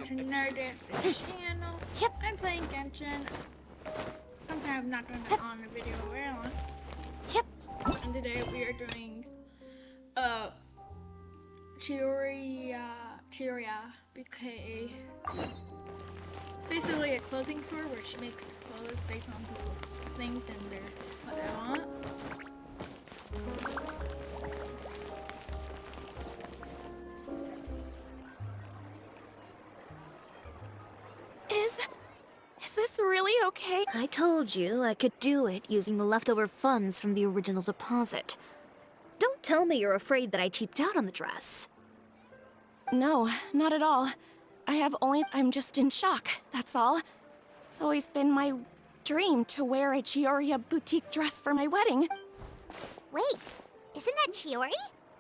welcome to Nerd Fish channel. Yep. I'm playing Genshin. Sometimes I'm not going to on the video very long. Yep. And today we are doing Chiori, BK. It's basically a clothing store where she makes clothes based on people's things and their what they want. Is this really okay? I told you I could do it using the leftover funds from the original deposit. Don't tell me you're afraid that I cheaped out on the dress. No, not at all. I'm just in shock, that's all. It's always been my dream to wear a Chiori boutique dress for my wedding. Wait, isn't that Chiori?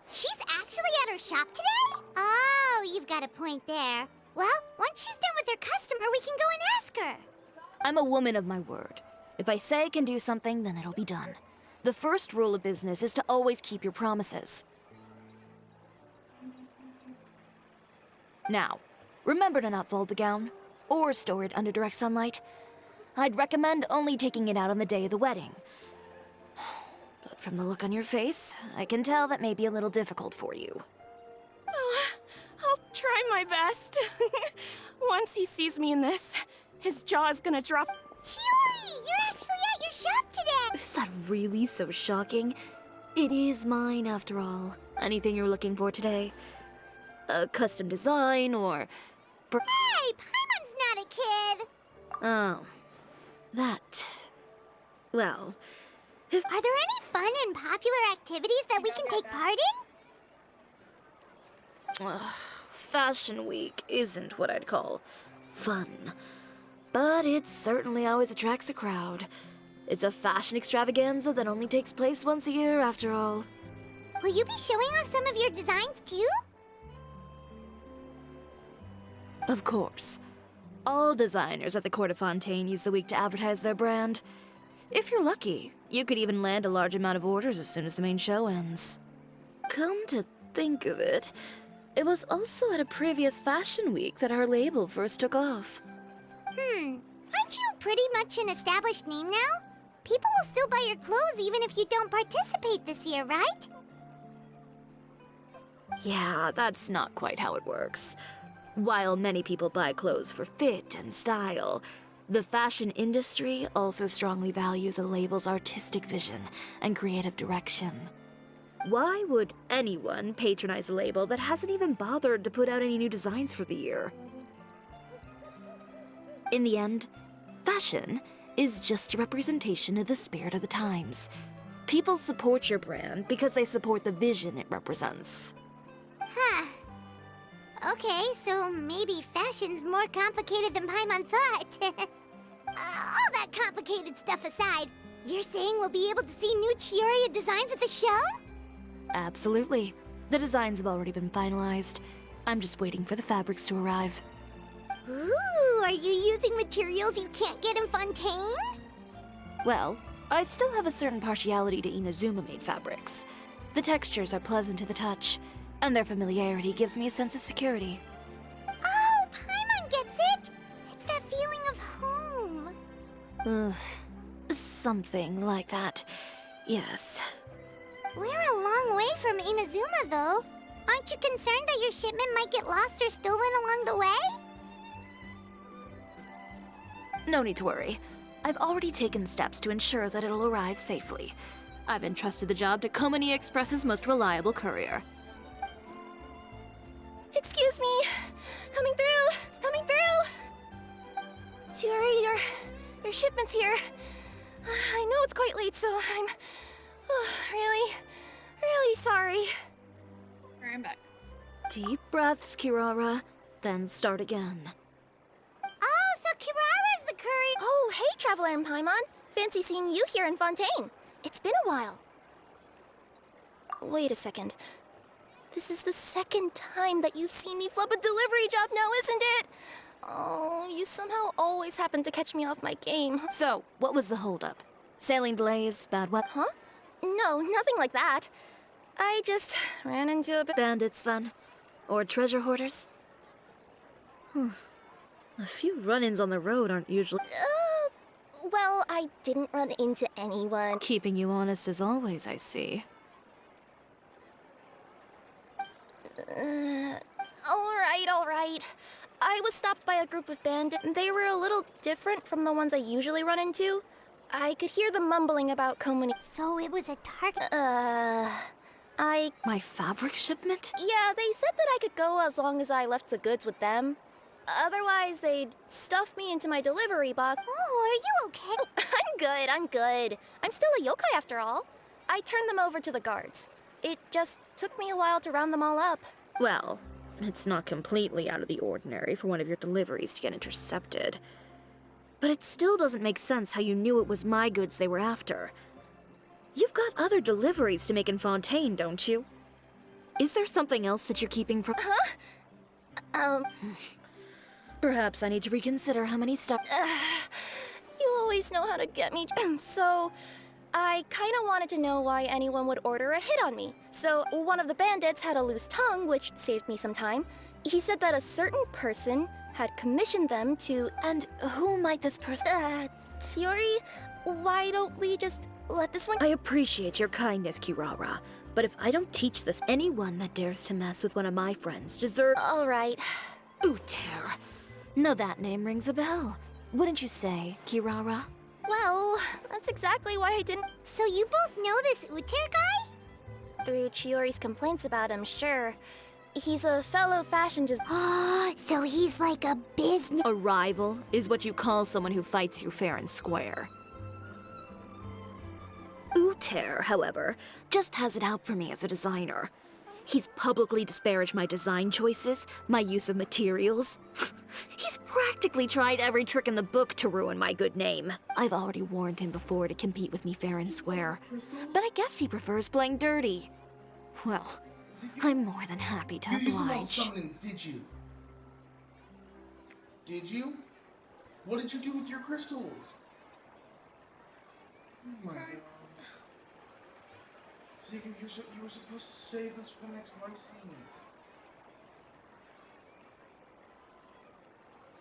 She's actually at her shop today? Oh, you've got a point there. Well, once she's done with her customer, we can go and ask her. I'm a woman of my word. If I say I can do something, then it'll be done. The first rule of business is to always keep your promises. Now, remember to not fold the gown, or store it under direct sunlight. I'd recommend only taking it out on the day of the wedding. But from the look on your face, I can tell that may be a little difficult for you. Oh, I'll try my best. Once he sees me in this, his jaw is gonna drop. Chiori, you're actually at your shop today! Is that really so shocking? It is mine, after all. Anything you're looking for today? A custom design, or... Hey, Paimon's not a kid! Oh. That... Well... Are there any fun and popular activities that we can take part in? Ugh, Fashion Week isn't what I'd call fun. But it certainly always attracts a crowd. It's a fashion extravaganza that only takes place once a year, after all. Will you be showing off some of your designs, too? Of course. All designers at the Court of Fontaine use the week to advertise their brand. If you're lucky, you could even land a large amount of orders as soon as the main show ends. Come to think of it, it was also at a previous Fashion Week that our label first took off. Aren't you pretty much an established name now? People will still buy your clothes even if you don't participate this year, right? Yeah, that's not quite how it works. While many people buy clothes for fit and style, the fashion industry also strongly values a label's artistic vision and creative direction. Why would anyone patronize a label that hasn't even bothered to put out any new designs for the year? In the end, fashion is just a representation of the spirit of the times. People support your brand because they support the vision it represents. Huh. Okay, so maybe fashion's more complicated than Paimon thought. All that complicated stuff aside, you're saying we'll be able to see new Chiori designs at the show? Absolutely. The designs have already been finalized. I'm just waiting for the fabrics to arrive. Ooh, are you using materials you can't get in Fontaine? Well, I still have a certain partiality to Inazuma-made fabrics. The textures are pleasant to the touch, and their familiarity gives me a sense of security. Oh, Paimon gets it! It's that feeling of home. Ugh, something like that. Yes. We're a long way from Inazuma, though. Aren't you concerned that your shipment might get lost or stolen along the way? No need to worry. I've already taken steps to ensure that it'll arrive safely. I've entrusted the job to Komani Express's most reliable courier. Excuse me. Coming through. Coming through. Chiori, your shipment's here. I know it's quite late, so I'm really sorry. Alright, I'm back. Deep breaths, Kirara, then start again. Oh, so Kirara's the courier. Oh, hey, Traveler and Paimon. Fancy seeing you here in Fontaine. It's been a while. Wait a second. This is the second time that you've seen me flub a delivery job now, isn't it? Oh, you somehow always happen to catch me off my game. So, what was the holdup? Sailing delays, bad weather? Huh? No, nothing like that. I just ran into a bit... Bandits, then? Or treasure hoarders? A few run-ins on the road aren't usually Well, I didn't run into anyone. keeping you honest as always, I see. Alright. I was stopped by a group of bandits. They were a little different from the ones I usually run into. I could hear them mumbling about So it was a target. My fabric shipment? Yeah, they said that I could go as long as I left the goods with them. Otherwise, they'd stuff me into my delivery box. Oh, are you okay? I'm good. I'm still a yokai after all. I turned them over to the guards. It just took me a while to round them all up. Well, it's not completely out of the ordinary for one of your deliveries to get intercepted. But it still doesn't make sense how you knew it was my goods they were after. You've got other deliveries to make in Fontaine, don't you? Is there something else that you're keeping from— Perhaps I need to reconsider how many stuff— You always know how to get me. So, I kinda wanted to know why anyone would order a hit on me. So, one of the bandits had a loose tongue, which saved me some time. He said that a certain person had commissioned them to— And who might this person— Chiori, why don't we just let this one— I appreciate your kindness, Kirara, but if I don't teach this, anyone that dares to mess with one of my friends deserves— Alright. Uter. Now that name rings a bell. Wouldn't you say, Kirara? Well, that's exactly why I didn't— So you both know this Uter guy? Through Chiori's complaints about him, sure. He's a fellow fashion Oh, so he's like a business. A rival is what you call someone who fights you fair and square. Uter, however, just has it out for me as a designer. He's publicly disparaged my design choices, my use of materials. He's practically tried every trick in the book to ruin my good name. I've already warned him before to compete with me fair and square, but I guess he prefers playing dirty. Well, I'm more than happy to You used them all oblige. summons, did you? Did you? What did you do with your crystals? Oh my god. Jacob, you were supposed to save us for the next license.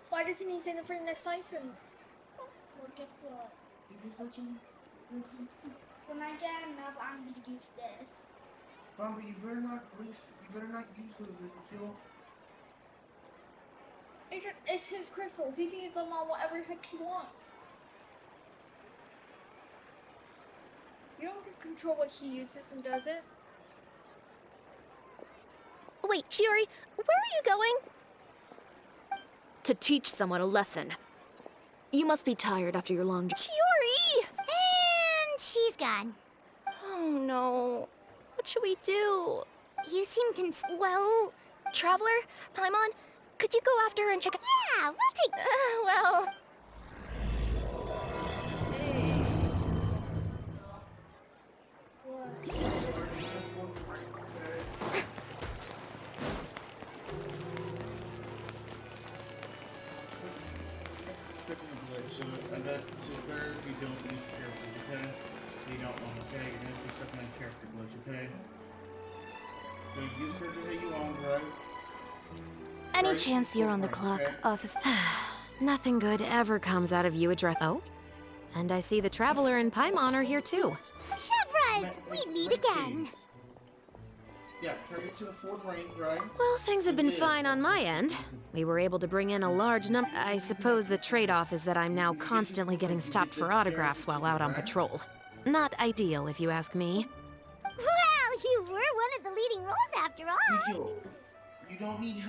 Why doesn't he send it for the next license? Well, guess what? Because that's When I get enough, I'm gonna use this. Bobby, you better not waste. You better not use those until. It's his crystals. He can use them on whatever heck he wants. You don't get control what he uses and does it. Wait, Chiori, where are you going? To teach someone a lesson. You must be tired after your long journey. Chiori! And she's gone. Oh no. What should we do? You seem Well, Traveler, Paimon, could you go after her and check— Yeah, we'll take. well... Hey. What? So I bet it's better if you don't use characters, okay? You don't want, okay? You're gonna be stuck in a character glitch, okay? So use characters that you own, right? Any Right, chance you're on the right, clock, okay. officer? Nothing good ever comes out of you address. Oh? And I see the Traveler and Paimon are here too. Chevraz, we meet again. Yeah, carry it to the fourth rank, right? Well, things have been Yeah. fine on my end. We were able to bring in a large number. I suppose the trade-off is that I'm now constantly getting stopped for autographs while out on patrol. Not ideal, if you ask me. Well, you were one of the leading roles after all. Mikio, you don't need.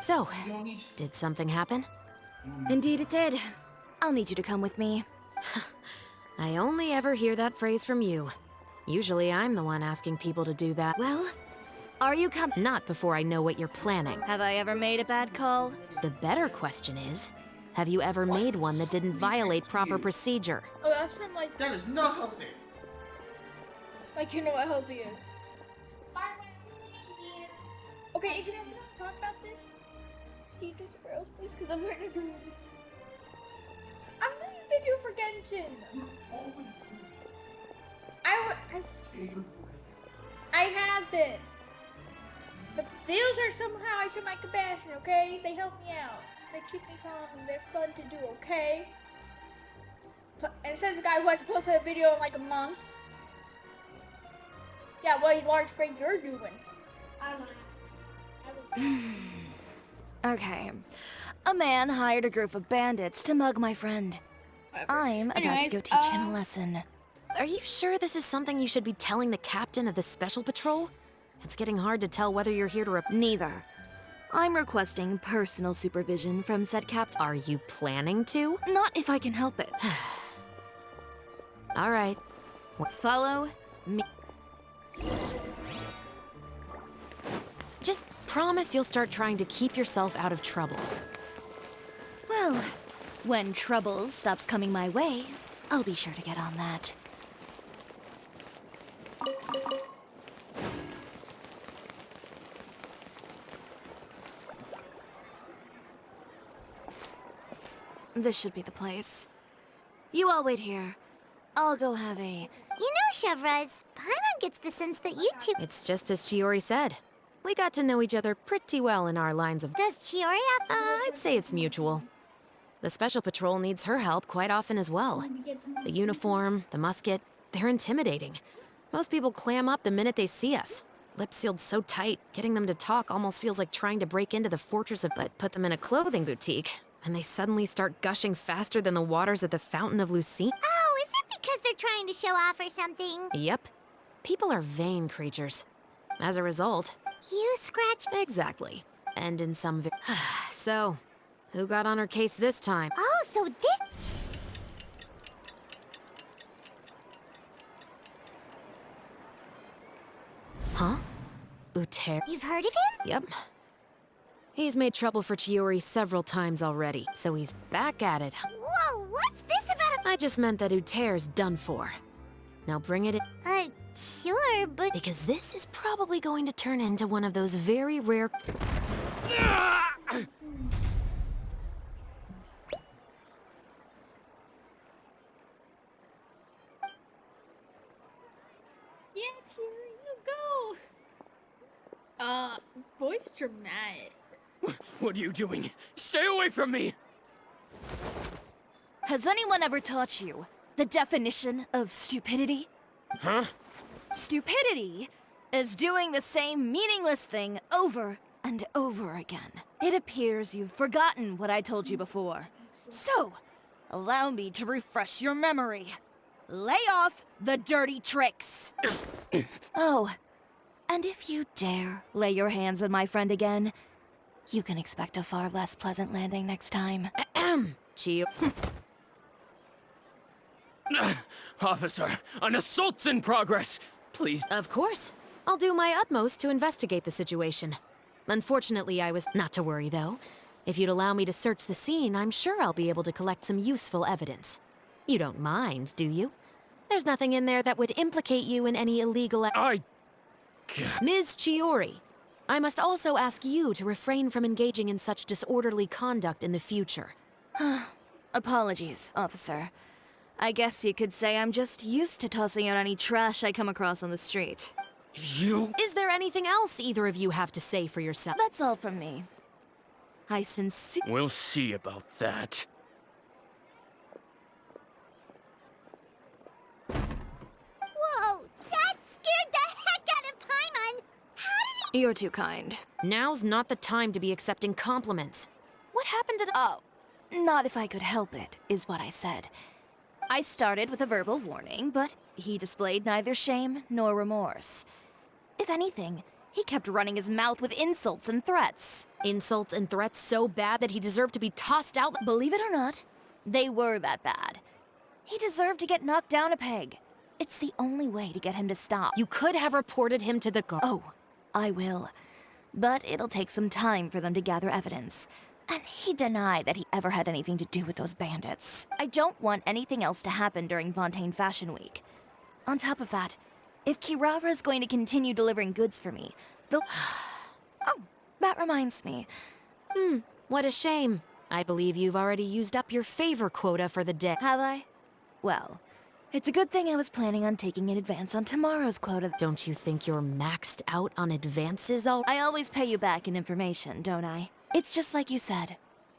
So, You don't need. did something happen? Indeed it did. I'll need you to come with me. I only ever hear that phrase from you. Usually I'm the one asking people to do that. Well, are you Not before I know what you're planning. Have I ever made a bad call? The better question is, have you ever made one that didn't violate proper procedure? Oh, that's from like That is not healthy. you know what healthy is. Okay, if you guys gonna talk about this, can you do somewhere else, please? Because I'm gonna do. I'm doing a video for Genshin. I have been. But those are somehow I show my compassion, okay? They help me out. They keep me calm. They're fun to do, okay? And it says the guy who hasn't posted a video in like a month. Yeah, what large break you're doing? I don't know. Okay. A man hired a group of bandits to mug my friend. I'm about to go teach him a lesson. Are you sure this is something you should be telling the captain of the Special Patrol? It's getting hard to tell whether you're here to Neither. I'm requesting personal supervision from said captain. Are you planning to? Not if I can help it. All right. Follow me. Just promise you'll start trying to keep yourself out of trouble. Well, when trouble stops coming my way, I'll be sure to get on that. This should be the place. You all wait here. I'll go have a... You know, Chevraz, Paimon gets the sense that you two... It's just as Chiori said. We got to know each other pretty well in our lines of... Does Chiori have... I'd say it's mutual. The Special Patrol needs her help quite often as well. The uniform, the musket, they're intimidating. Most people clam up the minute they see us. Lips sealed so tight, getting them to talk almost feels like trying to break into the fortress of... But put them in a clothing boutique, and they suddenly start gushing faster than the waters at the Fountain of Lucine. Oh, is it because they're trying to show off or something? Yep. People are vain creatures. As a result... You scratched... Exactly. And in some... So, who got on her case this time? Oh, so this... Huh? Uter... You've heard of him? Yep. He's made trouble for Chiori several times already, so he's back at it. Whoa, what's this about a... I just meant that Uter's done for. Now bring it in. Sure, but... Because this is probably going to turn into one of those very rare... Yeah, Chiori, you go. Voice dramatic. What are you doing? Stay away from me! Has anyone ever taught you the definition of stupidity? Huh? Stupidity is doing the same meaningless thing over and over again. It appears you've forgotten what I told you before. So, allow me to refresh your memory. Lay off the dirty tricks. Oh, and if you dare lay your hands on my friend again, you can expect a far less pleasant landing next time. Chio... Officer, an assault's in progress! Please. Of course. I'll do my utmost to investigate the situation. Unfortunately, I was... Not to worry, though. If you'd allow me to search the scene, I'm sure I'll be able to collect some useful evidence. You don't mind, do you? There's nothing in there that would implicate you in any illegal... Ms. Chiori, I must also ask you to refrain from engaging in such disorderly conduct in the future. Apologies, officer. I guess you could say I'm just used to tossing out any trash I come across on the street. You... Is there anything else either of you have to say for yourself? That's all from me. I sincerely... We'll see about that. Whoa, that scared the heck out of Paimon! How did he... You're too kind. Now's not the time to be accepting compliments. What happened to... Oh, not if I could help it, is what I said. I started with a verbal warning, but he displayed neither shame nor remorse. If anything, he kept running his mouth with insults and threats. Insults and threats so bad that he deserved to be tossed out... Believe it or not, they were that bad. He deserved to get knocked down a peg. It's the only way to get him to stop. You could have reported him to the guard. Oh, I will. But it'll take some time for them to gather evidence. And he denied that he ever had anything to do with those bandits. I don't want anything else to happen during Fontaine Fashion Week. On top of that, if Kirara is going to continue delivering goods for me, they'll... Oh, that reminds me. What a shame. I believe you've already used up your favor quota for the day. Have I? Well, it's a good thing I was planning on taking an advance on tomorrow's quota. Don't you think you're maxed out on advances already? I always pay you back in information, don't I? It's just like you said.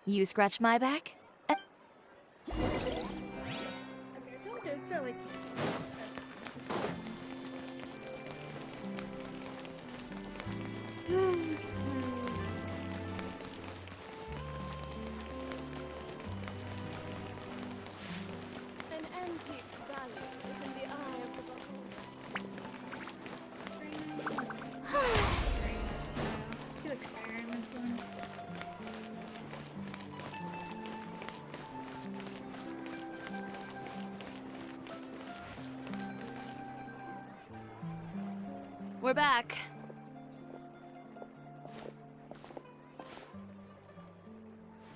You scratch my back? Okay, don't do it. Still like. That's fine. Just. An antique's value is in the eye of the beholder. Very nice style. She looks better in this one. We're back.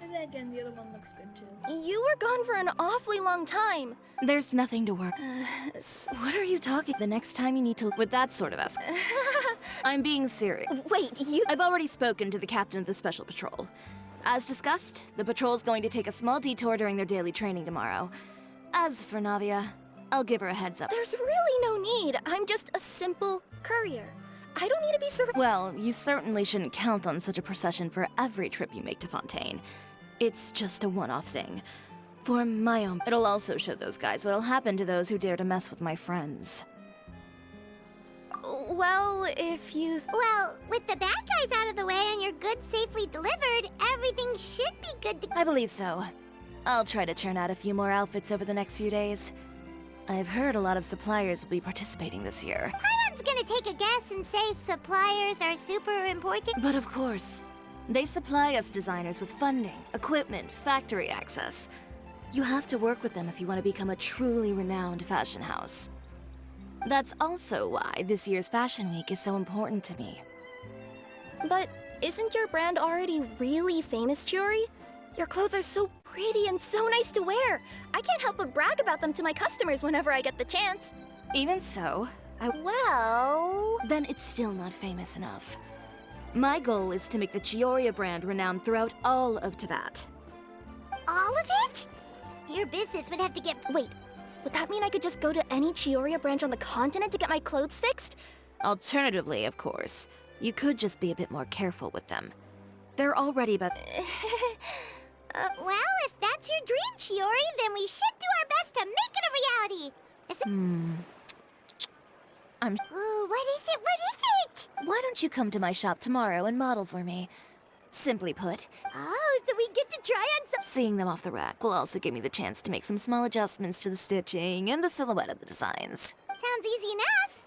And then again, the other one looks good too. You were gone for an awfully long time. There's nothing to work. What are you talking? The next time you need to with that sort of ask. I'm being serious. Wait, you. I've already spoken to the captain of the Special Patrol. As discussed, the patrol's going to take a small detour during their daily training tomorrow. As for Navia, I'll give her a heads up. There's really no need. I'm just a simple courier. I don't need to be Well, you certainly shouldn't count on such a procession for every trip you make to Fontaine. It's just a one-off thing. For my own... It'll also show those guys what'll happen to those who dare to mess with my friends. Well, if you... Well, with the bad guys out of the way and your goods safely delivered, everything should be good to... I believe so. I'll try to churn out a few more outfits over the next few days. I've heard a lot of suppliers will be participating this year. Paimon's gonna take a guess and say suppliers are super important. But of course, they supply us designers with funding, equipment, factory access. You have to work with them if you want to become a truly renowned fashion house. That's also why this year's Fashion Week is so important to me. But isn't your brand already really famous, Chiori? Your clothes are so pretty and so nice to wear. I can't help but brag about them to my customers whenever I get the chance. Even so, Well... then it's still not famous enough. My goal is to make the Chiori brand renowned throughout all of Teyvat. all of it? Your business would have to get... Wait, would that mean I could just go to any Chiori branch on the continent to get my clothes fixed? Alternatively, of course, you could just be a bit more careful with them. They're already about... Well, if that's your dream, Chiori, then we should do our best to make it a reality. Ooh, what is it? What is it? Why don't you come to my shop tomorrow and model for me? Simply put, Oh, so we get to try on some... seeing them off the rack will also give me the chance to make some small adjustments to the stitching and the silhouette of the designs. Sounds easy enough.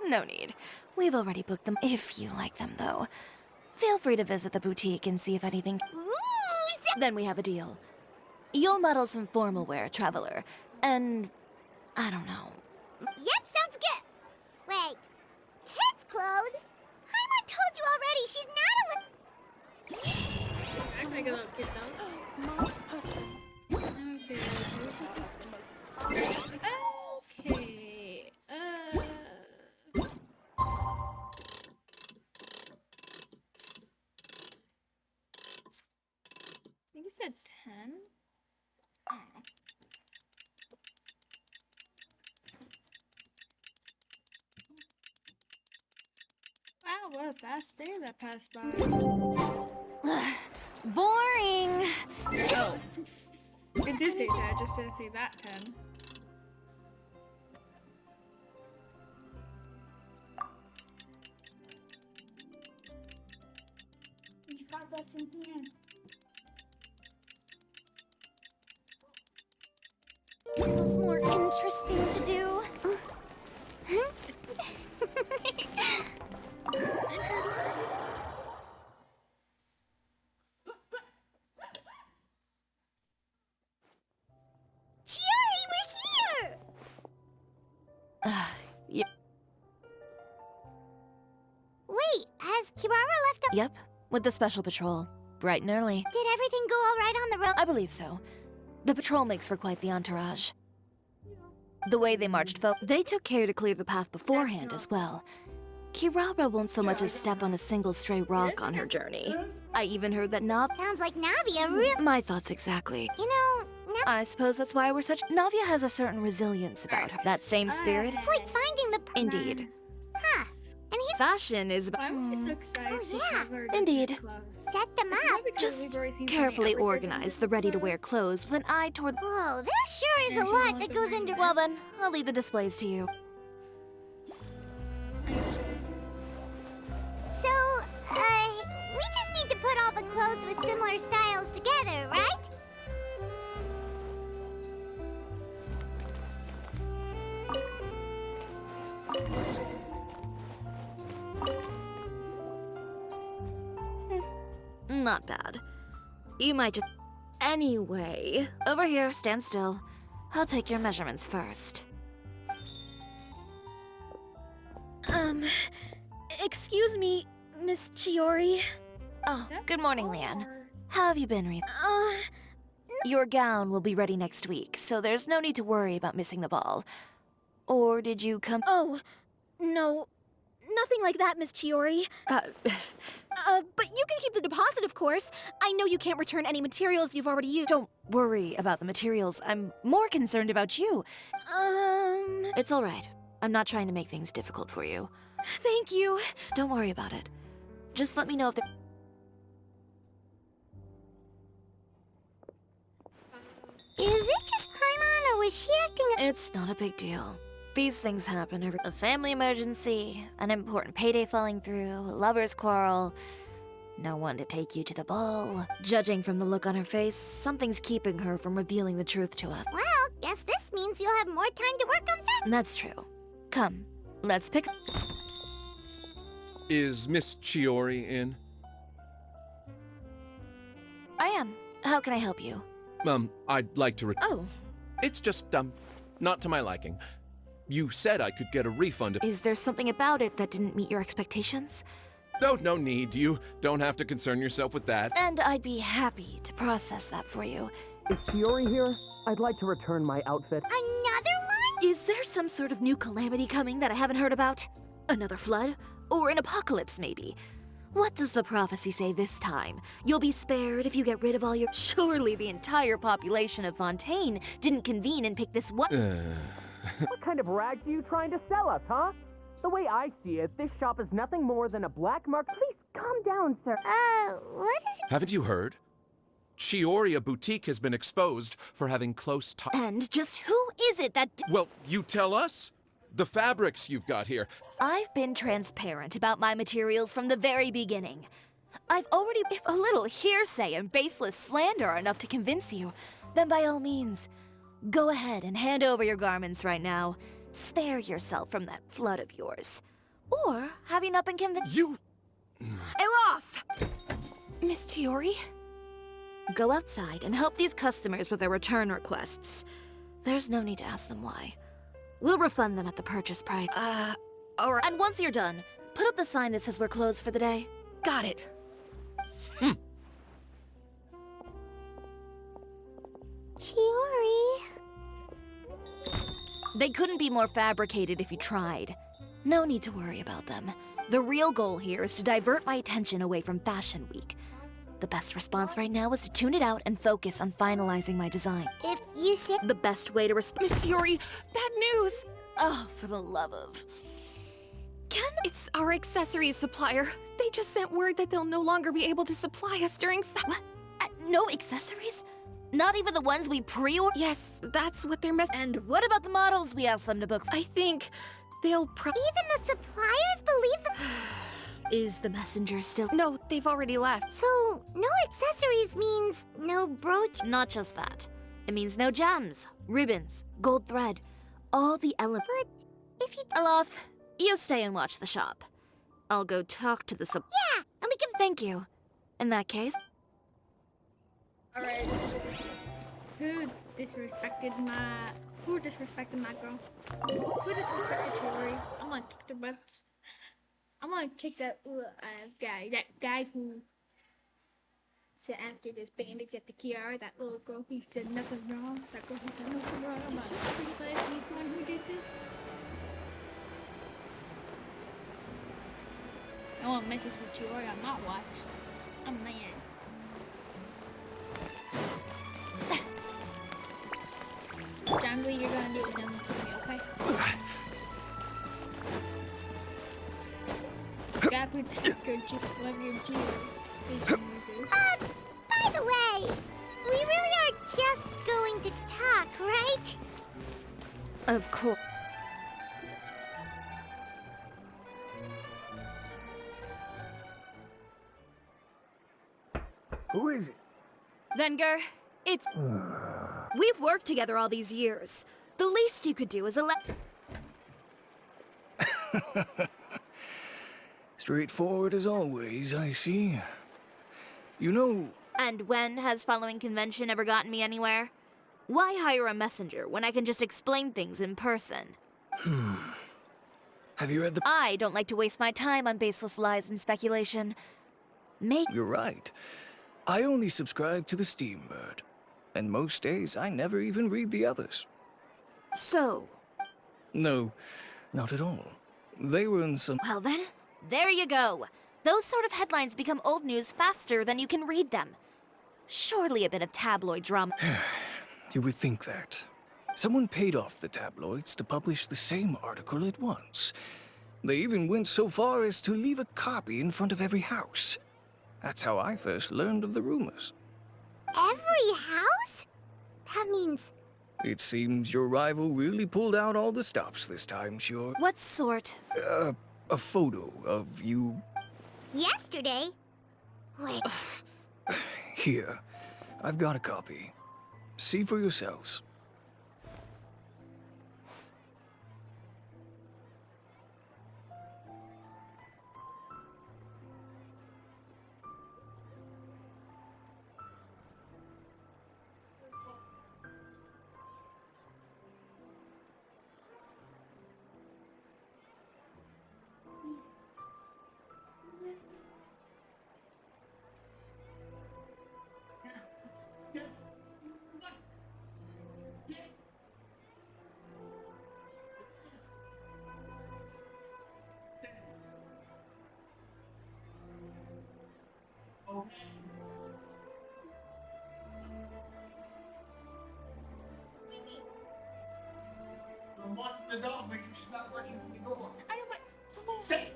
No need. We've already booked them if you like them, though. Feel free to visit the boutique and see if anything... Ooh, Then we have a deal. You'll model some formal wear, Traveler, and... I don't know. Yep, sounds good. Wait, kids' clothes? Paimon told you already, she's not a Act like a little kid though. Okay. I think you said 10? I don't know. Wow, what a fast day that passed by. Boring! Oh. It did say 10, I just didn't say that 10. You got this in here. What's more interesting to do? Chiori, we're here! Yep. Wait, has Kirara left a... Yep, with the Special Patrol. Bright and early. Did everything go all right on the road? I believe so. The patrol makes for quite the entourage. The way they marched they took care to clear the path beforehand as well. Kirara won't so much as step on a single stray rock on her journey. I even heard that Sounds like Navia real... My thoughts exactly. You know, I suppose that's why we're such... Navia has a certain resilience about her. That same spirit? it's like finding the... Indeed. Huh. And here's fashion is about. Why was I so excited Oh, to yeah. cover Indeed. clothes? Set them It's up. not because Just we've already seen so many carefully other versions organize of the ready-to-wear clothes. clothes with an eye toward. Whoa, there sure is Yeah, a she's lot like that the goes wearing into. Well dress. then, I'll leave the displays to you. So, we just need to put all the clothes with similar styles together, right? Not bad. You might just. Anyway, over here, stand still. I'll take your measurements first. Excuse me, Miss Chiori. Oh, good morning, Leanne. Or- How have you been, Reese? Your gown will be ready next week, so there's no need to worry about missing the ball. Or did you come? Oh, no. Nothing like that, Miss Chiori. But you can keep the deposit, of course. I know you can't return any materials you've already used. Don't worry about the materials. I'm more concerned about you. It's all right. I'm not trying to make things difficult for you. Thank you. Don't worry about it. Just let me know if there. Is it just Paimon, or was she acting? It's not a big deal. These things happen every. A family emergency, an important payday falling through, a lover's quarrel. No one to take you to the ball. Judging from the look on her face, something's keeping her from revealing the truth to us. Well, guess this means you'll have more time to work on that. That's true. Come, let's pick. Is Miss Chiori in? I am. How can I help you? I'd like to Oh, It's just, not to my liking. You said I could get a refund if— Is there something about it that didn't meet your expectations? No need. You don't have to concern yourself with that. And I'd be happy to process that for you. Is Chiori here? I'd like to return my outfit. Another one? Is there some sort of new calamity coming that I haven't heard about? Another flood? Or an apocalypse, maybe? What does the prophecy say this time? You'll be spared if you get rid of all your— Surely the entire population of Fontaine didn't convene and pick this one— What kind of rags are you trying to sell us, huh? The way I see it, this shop is nothing more than a black market. Please calm down, sir. What is it? Haven't you heard? Chiori Boutique has been exposed for having close ties. And just who is it that— Well, you tell us. The fabrics you've got here. I've been transparent about my materials from the very beginning. I've already— If a little hearsay and baseless slander are enough to convince you, then by all means, go ahead and hand over your garments right now. Spare yourself from that flood of yours. Or have you not been convinced? You— Elof! Miss Chiori? Go outside and help these customers with their return requests. There's no need to ask them why. We'll refund them at the purchase price. Alright. And once you're done, put up the sign that says we're closed for the day. Got it. Chiori. They couldn't be more fabricated if you tried. No need to worry about them. The real goal here is to divert my attention away from Fashion Week. The best response right now is to tune it out and focus on finalizing my design. If you say. The best way to respond— Miss Chiori, bad news! Oh, for the love of— It's our accessories supplier. They just sent word that they'll no longer be able to supply us during What? No accessories? Not even the ones we pre-ordered? Yes, that's what they're And what about the models we asked them to book? I think they'll Even the suppliers believe them? Is the messenger still— No, they've already left. So, no accessories means no brooch. Not just that. It means no gems, ribbons, gold thread, all the elements. But if you. Alof, you stay and watch the shop. I'll go talk to the Yeah, and we can. Thank you. In that case— Alright. Who disrespected my girl? Who disrespected Chiori? I'm gonna kick their butts. I'm gonna kick that guy. That guy who said after this bandage at the Chiori, that little girl who said nothing wrong. That girl who said nothing wrong. I'm gonna kick he's the one who did this. I want message with Chiori on my watch. I'm mad. Jungly, you're gonna do it with them for me, okay? that protect your whoever your Chiori uses. By the way, we really are just going to talk, right? Of course. Who is it? Venger, it's... We've worked together all these years. The least you could do is Straightforward as always, I see. You know, And when has following convention ever gotten me anywhere? Why hire a messenger when I can just explain things in person? have you read the... I don't like to waste my time on baseless lies and speculation. You're right. I only subscribe to the Steam Bird. And most days, I never even read the others. So, No, not at all. They were in some... well then, there you go. Those sort of headlines become old news faster than you can read them. Surely a bit of tabloid drama. You would think that. Someone paid off the tabloids to publish the same article at once. They even went so far as to leave a copy in front of every house. That's how I first learned of the rumors. Every house? That means... It seems your rival really pulled out all the stops this time, Chiori. What sort? A photo of you... yesterday? Wait, Here. I've got a copy. See for yourselves. I know, but somebody say.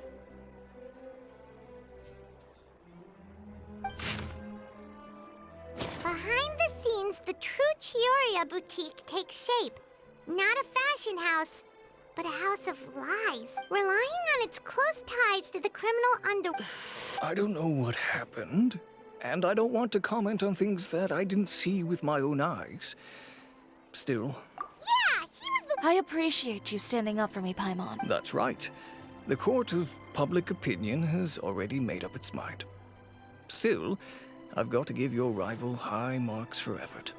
behind the scenes, the true Chiori boutique takes shape. Not a fashion house, but a house of lies, relying on its close ties to the criminal underworld. I don't know what happened, and I don't want to comment on things that I didn't see with my own eyes. Still, Yeah, he was the... I appreciate you standing up for me, Paimon. that's right. The court of public opinion has already made up its mind. Still, I've got to give your rival high marks for effort.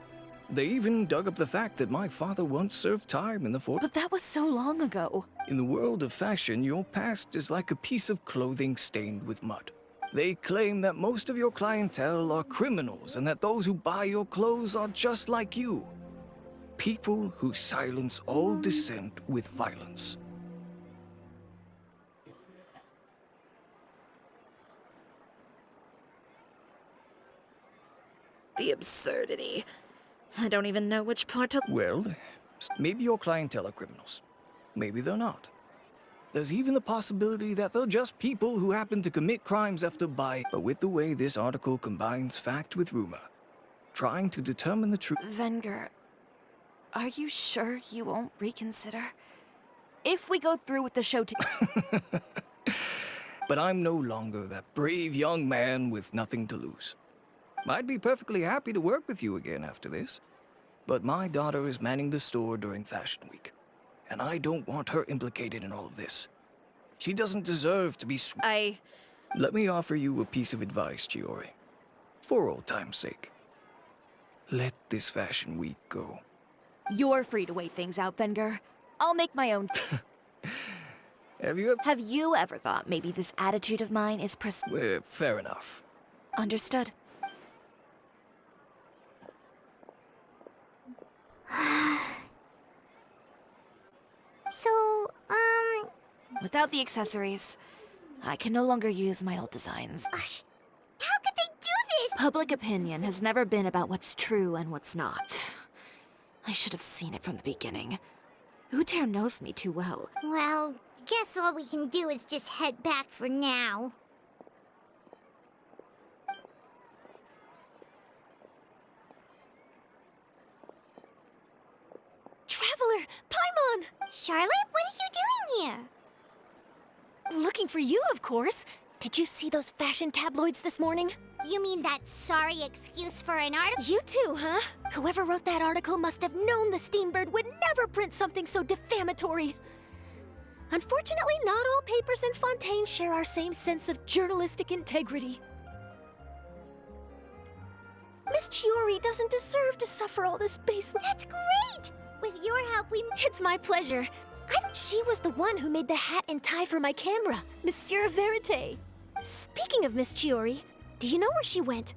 They even dug up the fact that my father once served time in the fort. But that was so long ago. In the world of fashion, your past is like a piece of clothing stained with mud. They claim that most of your clientele are criminals and that those who buy your clothes are just like you. People who silence all dissent with violence. The absurdity. I don't even know which part to... Well, maybe your clientele are criminals. Maybe they're not. There's even the possibility that they're just people who happen to commit crimes after buying. But with the way this article combines fact with rumor, trying to determine the truth... Venger, are you sure you won't reconsider? If we go through with the show But I'm no longer that brave young man with nothing to lose. I'd be perfectly happy to work with you again after this. But my daughter is manning the store during Fashion Week. And I don't want her implicated in all of this. She doesn't deserve to be Let me offer you a piece of advice, Chiori. For old time's sake. Let this Fashion Week go. You're free to wait things out, Venger. I'll make my own... Have you ever thought maybe this attitude of mine is fair enough. Understood. So, Without the accessories, I can no longer use my old designs. how could they do this? Public opinion has never been about what's true and what's not. I should have seen it from the beginning. Uter knows me too well. Well, Guess all we can do is just head back for now. Traveler! Paimon! Charlotte, what are you doing here? Looking for you, of course. Did you see those fashion tabloids this morning? You mean that sorry excuse for an article? You too, huh? Whoever wrote that article must have known the Steambird would never print something so defamatory. Unfortunately, not all papers in Fontaine share our same sense of journalistic integrity. Miss Chiori doesn't deserve to suffer all this baseless— That's great! With your help, It's my pleasure. She was the one who made the hat and tie for my camera, Monsieur Verite. Speaking of Miss Chiori, do you know where she went?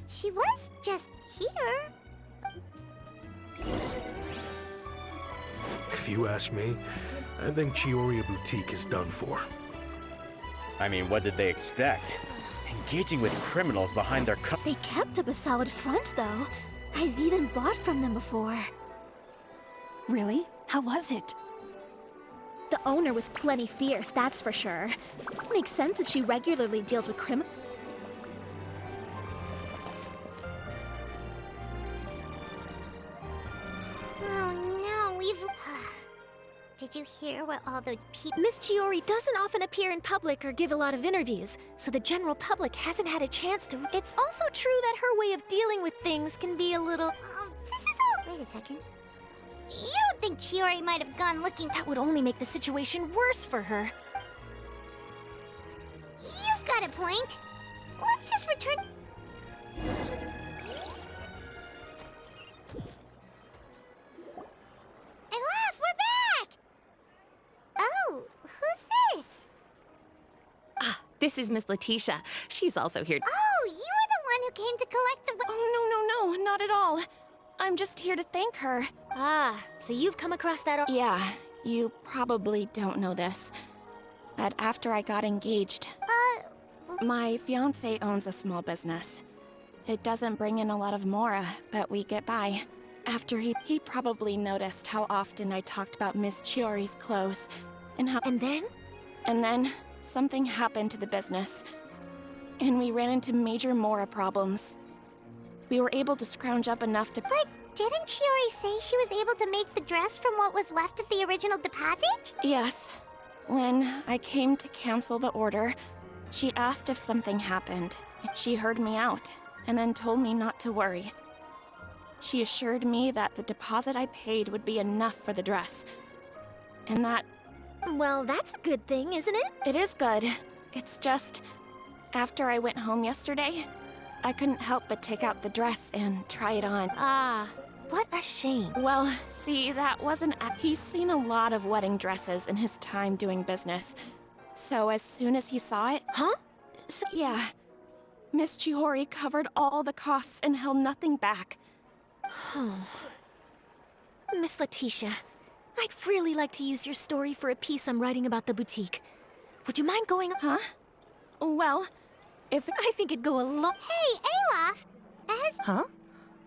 She was just here. If you ask me, I think Chiori Boutique is done for. I mean, what did they expect? Engaging with criminals behind their They kept up a solid front, though. I've even bought from them before. Really? How was it? The owner was plenty fierce, that's for sure. Makes sense if she regularly deals with criminals. Oh no, we've... Did you hear what all those people... Miss Chiori doesn't often appear in public or give a lot of interviews, so the general public hasn't had a chance to... It's also true that her way of dealing with things can be a little... this is all... Wait a second. You don't think Chiori might have gone looking... That would only make the situation worse for her. You've got a point. Let's just return... Elaf, we're back! Oh, who's this? This is Miss Letitia. She's also here. Oh, you were the one who came to collect the... Oh, no, not at all. I'm just here to thank her. Ah, so you've come across that... Yeah, you probably don't know this, but after I got engaged, my fiancé owns a small business. It doesn't bring in a lot of mora, but we get by. After he probably noticed how often I talked about Miss Chiori's clothes, and how... And then? And then, something happened to the business, and we ran into major mora problems. We were able to scrounge up enough to... But didn't Chiori say she was able to make the dress from what was left of the original deposit? Yes. When I came to cancel the order, she asked if something happened. She heard me out, and then told me not to worry. She assured me that the deposit I paid would be enough for the dress. And that... Well, that's a good thing, isn't it? It is good. It's just... After I went home yesterday, I couldn't help but take out the dress and try it on. Ah, what a shame. Well, see, that wasn't... He's seen a lot of wedding dresses in his time doing business. So as soon as he saw it... Huh? Yeah. Miss Chiori covered all the costs and held nothing back. Oh. Miss Letitia, I'd really like to use your story for a piece I'm writing about the boutique. Would you mind going... Huh? Well, if... I think it'd go a long... Hey, Olaf! Huh?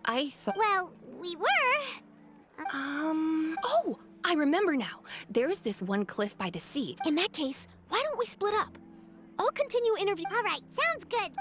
I thought... Well, we were... Oh! I remember now. There's this one cliff by the sea. In that case, why don't we split up? I'll continue interview... All right, sounds good.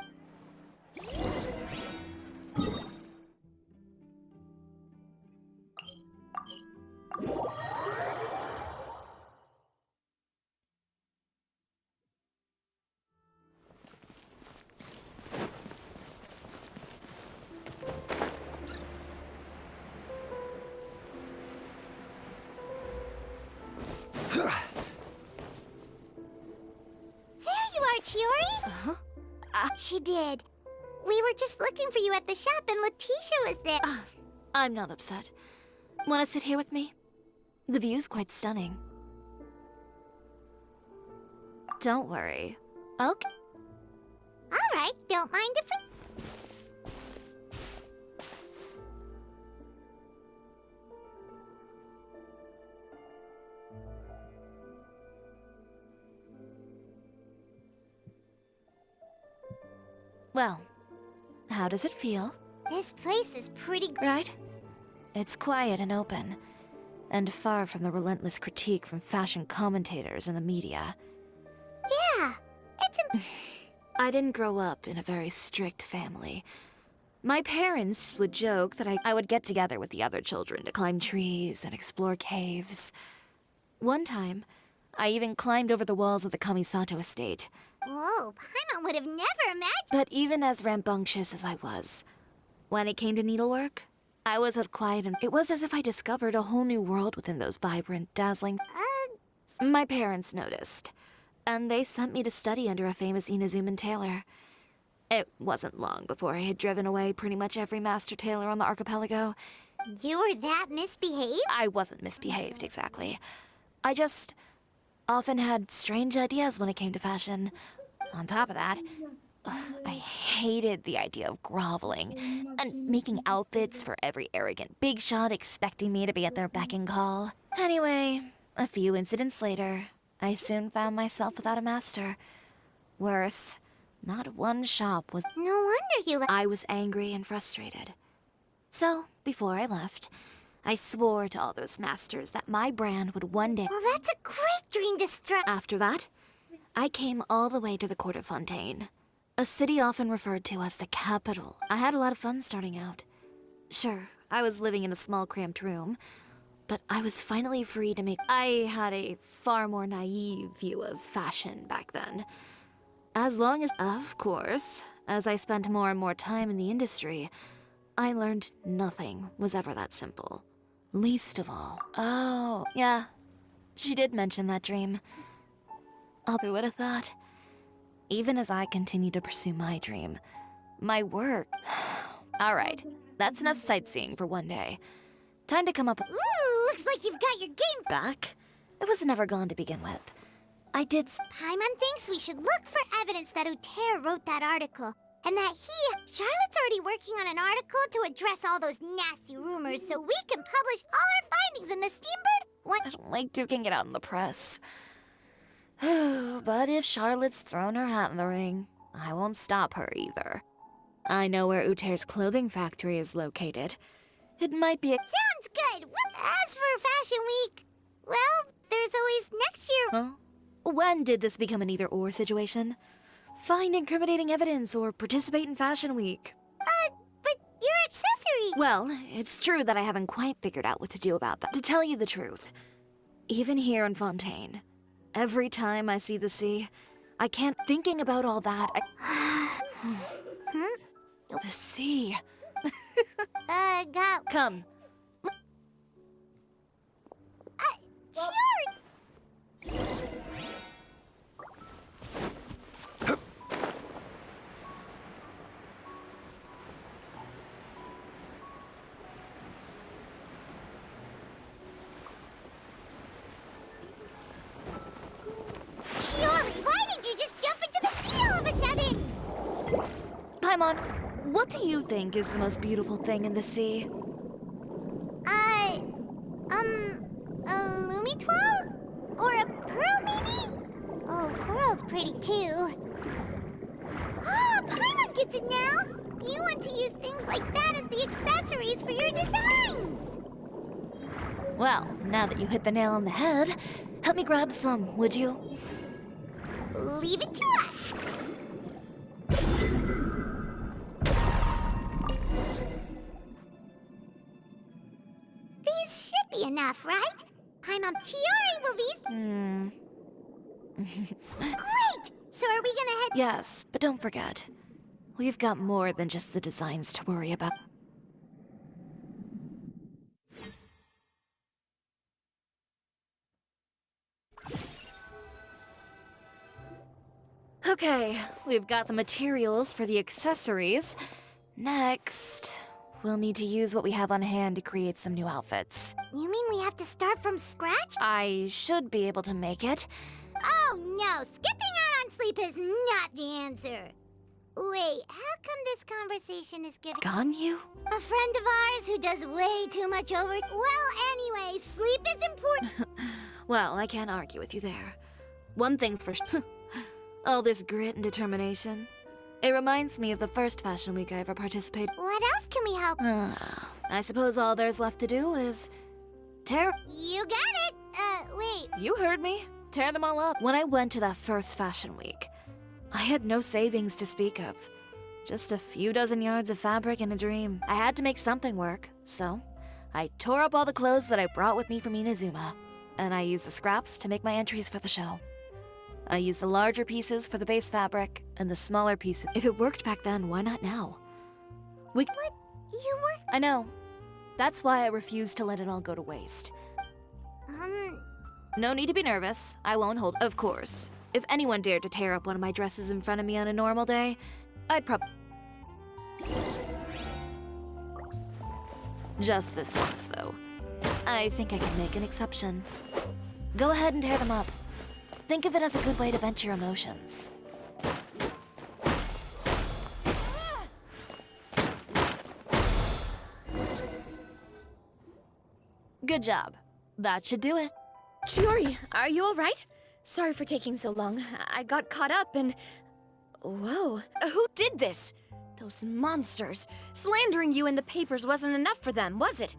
Chiori? Uh-huh. She did. We were just looking for you at the shop and Letitia was there. I'm not upset. Want to sit here with me? The view's quite stunning. Don't worry. Okay. All right, don't mind if we... Well, how does it feel? This place is pretty... Right? It's quiet and open. and far from the relentless critique from fashion commentators and the media. Yeah, it's I didn't grow up in a very strict family. My parents would joke that I would get together with the other children to climb trees and explore caves. One time, I even climbed over the walls of the Kamisato estate. Whoa, Paimon would have never imagined. But even as rambunctious as I was, when it came to needlework, I was as quiet and it was as if I discovered a whole new world within those vibrant, dazzling... My parents noticed, and they sent me to study under a famous Inazuman tailor. It wasn't long before I had driven away pretty much every master tailor on the archipelago. You were that misbehaved? I wasn't misbehaved, exactly. I just often had strange ideas when it came to fashion. On top of that, I hated the idea of groveling and making outfits for every arrogant big shot expecting me to be at their beck and call. Anyway, a few incidents later, I soon found myself without a master. Worse, not one shop was... No wonder you... I was angry and frustrated. So, before I left, I swore to all those masters that my brand would one day... Well, that's a great dream to strike. After that, I came all the way to the court of Fontaine, a city often referred to as the capital. I had a lot of fun starting out. Sure, I was living in a small cramped room, but I was finally free to make... I had a far more naive view of fashion back then. As long as, of course, as I spent more and more time in the industry, I learned nothing was ever that simple. Least of all... Oh, yeah, she did mention that dream. Who would have thought? Even as I continue to pursue my dream, my work... Alright, that's enough sightseeing for one day. Time to come up... Ooh, looks like you've got your game back? It was never gone to begin with. I did... Paimon thinks we should look for evidence that Uter wrote that article. And that Charlotte's already working on an article to address all those nasty rumors so we can publish all our findings in the Steambird... I don't like duking it out in the press. But if Charlotte's thrown her hat in the ring, I won't stop her either. I know where Uter's clothing factory is located. It might be a... Sounds good! As for Fashion Week, well, there's always next year... Huh? When did this become an either-or situation? Find incriminating evidence or participate in Fashion Week. But your accessory... Well, it's true that I haven't quite figured out what to do about that. To tell you the truth, even here in Fontaine, every time I see the sea, I can't... Thinking about all that, The sea. Come. Chiori! Chiori, why did you just jump into the sea all of a sudden? Paimon, what do you think is the most beautiful thing in the sea? A Lumitoile? Or a pearl, maybe? Oh, coral's pretty too. Ah, Paimon gets it now! You want to use things like that as the accessories for your designs! Well, now that you hit the nail on the head, help me grab some, would you? Leave it to us! These should be enough, right? Paimon Chiori will these... Great! So are we gonna head... Yes, but don't forget, we've got more than just the designs to worry about. Okay, we've got the materials for the accessories. Next, we'll need to use what we have on hand to create some new outfits. You mean we have to start from scratch? I should be able to make it. Oh no, skipping out on sleep is not the answer. Wait, how come this conversation is giving... Ganyu? A friend of ours who does way too much over... Well, anyway, sleep is important... Well, I can't argue with you there. One thing's for sure. All this grit and determination. It reminds me of the first Fashion Week I ever participated. What else can we help? I suppose all there's left to do is Tear. You got it! Wait. You heard me. Tear them all up. When I went to that first fashion week, I had no savings to speak of. Just a few dozen yards of fabric and a dream. I had to make something work, so I tore up all the clothes that I brought with me from Inazuma, and I used the scraps to make my entries for the show. I used the larger pieces for the base fabric, and the smaller pieces. If it worked back then, why not now? What? You were... I know. That's why I refused to let it all go to waste. No need to be nervous. I won't hold. Of course. If anyone dared to tear up one of my dresses in front of me on a normal day, I'd Just this once, though. I think I can make an exception. Go ahead and tear them up. Think of it as a good way to vent your emotions. Good job. That should do it. Chiori, are you alright? Sorry for taking so long. I got caught up and... Whoa. Who did this? Those monsters. Slandering you in the papers wasn't enough for them, was it?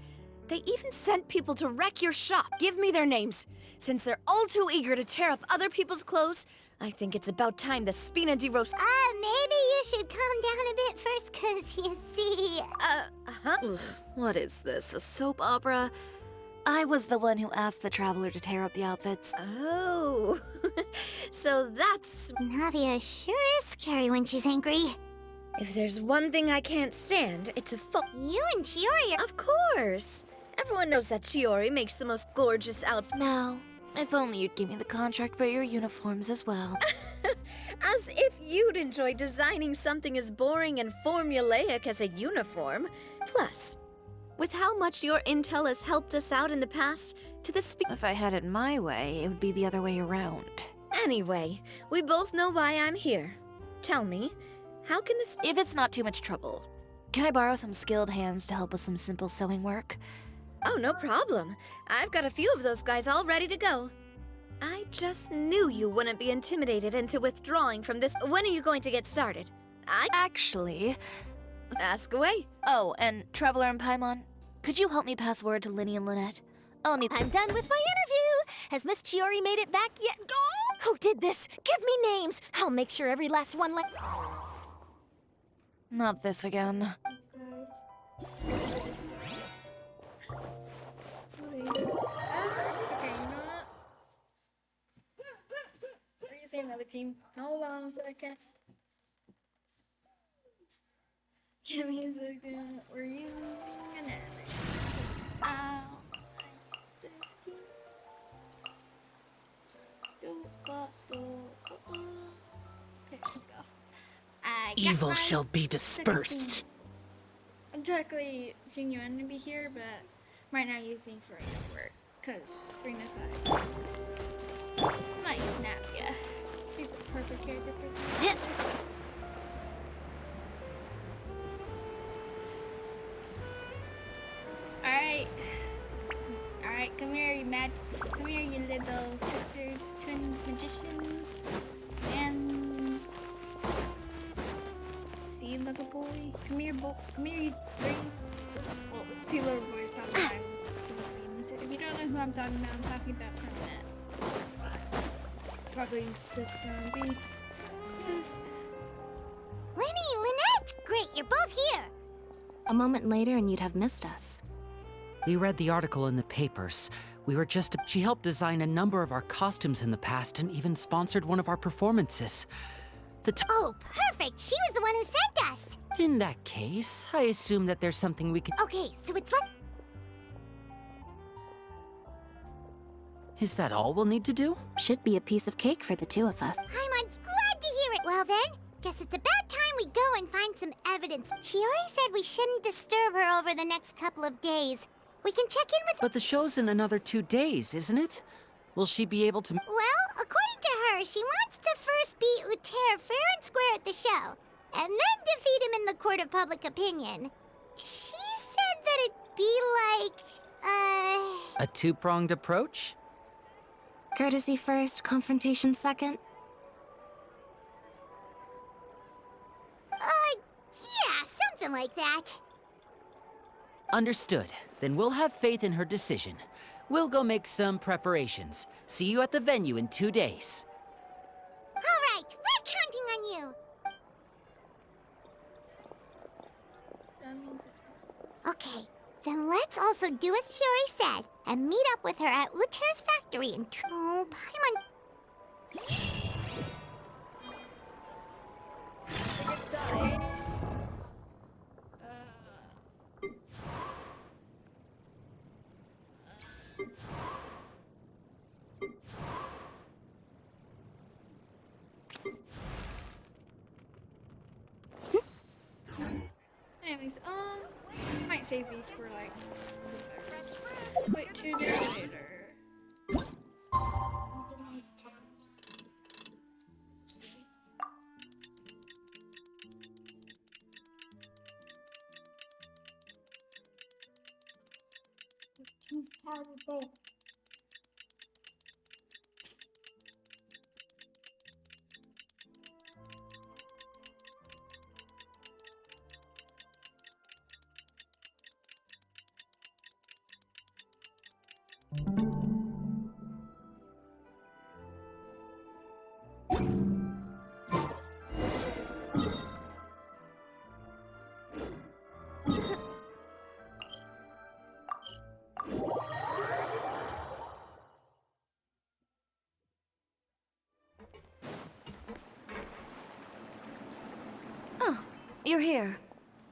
They even sent people to wreck your shop. Give me their names. Since they're all too eager to tear up other people's clothes, I think it's about time the Spina di Roast... maybe you should calm down a bit first, 'cause you see... Ugh, what is this, a soap opera? I was the one who asked the traveler to tear up the outfits. Oh, so that's... Navia sure is scary when she's angry. If there's one thing I can't stand, it's a You and Chiori are... Of course! Everyone knows that Chiori makes the most gorgeous outfit. Now, if only you'd give me the contract for your uniforms as well. As if you'd enjoy designing something as boring and formulaic as a uniform. Plus, with how much your intel has helped us out in the past, If I had it my way, it would be the other way around. Anyway, we both know why I'm here. Tell me, how can this... If it's not too much trouble, can I borrow some skilled hands to help with some simple sewing work? Oh, no problem. I've got a few of those guys all ready to go. I just knew you wouldn't be intimidated into withdrawing from this. When are you going to get started? Actually... Ask away. Oh, and Traveler and Paimon, could you help me pass word to Linny and Lynette? I'll need... I'm done with my interview! Has Miss Chiori made it back yet? Who did this? Give me names! I'll make sure every last one Not this again. Okay, you know what? We're using another team. No, hold on a second. Give me a second. We're using another team. Ow. This team. Okay, go. Evil shall be dispersed. I'm technically seeing you to be here, but right now using Farina work, because Farina's out. I might use Navia. She's a perfect character for that. Alright, come here, come here, you little trickster twins magicians. And sea level boy. Come here, you three. Well, sea level boy is probably what I'm supposed to be in this. If you don't know who I'm talking about, I'm talking about Permanent. Probably is just gonna be just... Lenny, Lynette! Great, you're both here! A moment later and you'd have missed us. We read the article in the papers. She helped design a number of our costumes in the past and even sponsored one of our performances. Oh, perfect! She was the one who sent us! In that case, I assume that there's something we could... Okay, so it's like... Is that all we'll need to do? Should be a piece of cake for the two of us. Paimon's glad to hear it! Well then, guess it's about time we go and find some evidence. Chiori said we shouldn't disturb her over the next couple of days. We can check in with... But the show's in another 2 days, isn't it? Will she be able to... Well, according to her, she wants to first beat Uter fair and square at the show, and then defeat him in the court of public opinion. She said that it'd be like, A two-pronged approach? Courtesy first, confrontation second? Yeah, something like that. Understood. Then we'll have faith in her decision. We'll go make some preparations. See you at the venue in 2 days. All right, we're counting on you. That means it's Okay, then let's also do as Chiori said and meet up with her at Uter's factory in Paimon. Anyways, I might save these for like wait 2 days later. Oh, you're here.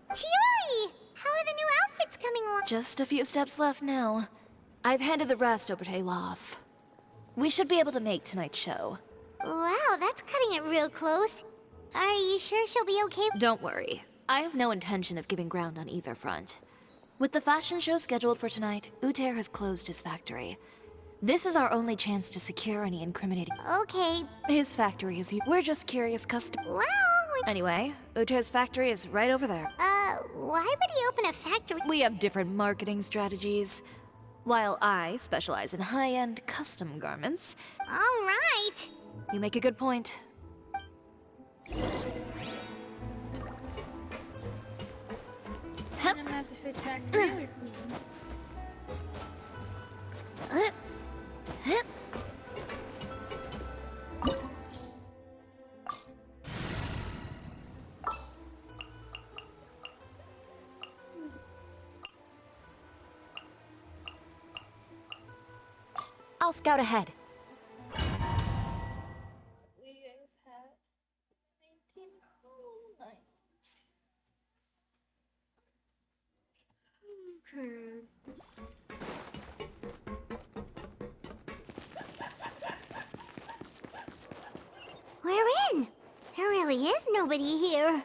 Chiori! How are the new outfits coming along? Just a few steps left now. I've handed the rest over to Alof. We should be able to make tonight's show. Wow, that's cutting it real close. Are you sure she'll be okay? Don't worry. I have no intention of giving ground on either front. With the fashion show scheduled for tonight, Uter has closed his factory. This is our only chance to secure any incriminating... Okay. His factory is... We're just curious customers. Well, Anyway, Uter's factory is right over there. why would he open a factory? We have different marketing strategies. While I specialize in high-end custom garments. All right. You make a good point. I'm gonna have to switch back to the other queen. I'll scout ahead. We guys have 19 9. Okay. We're in. There really is nobody here.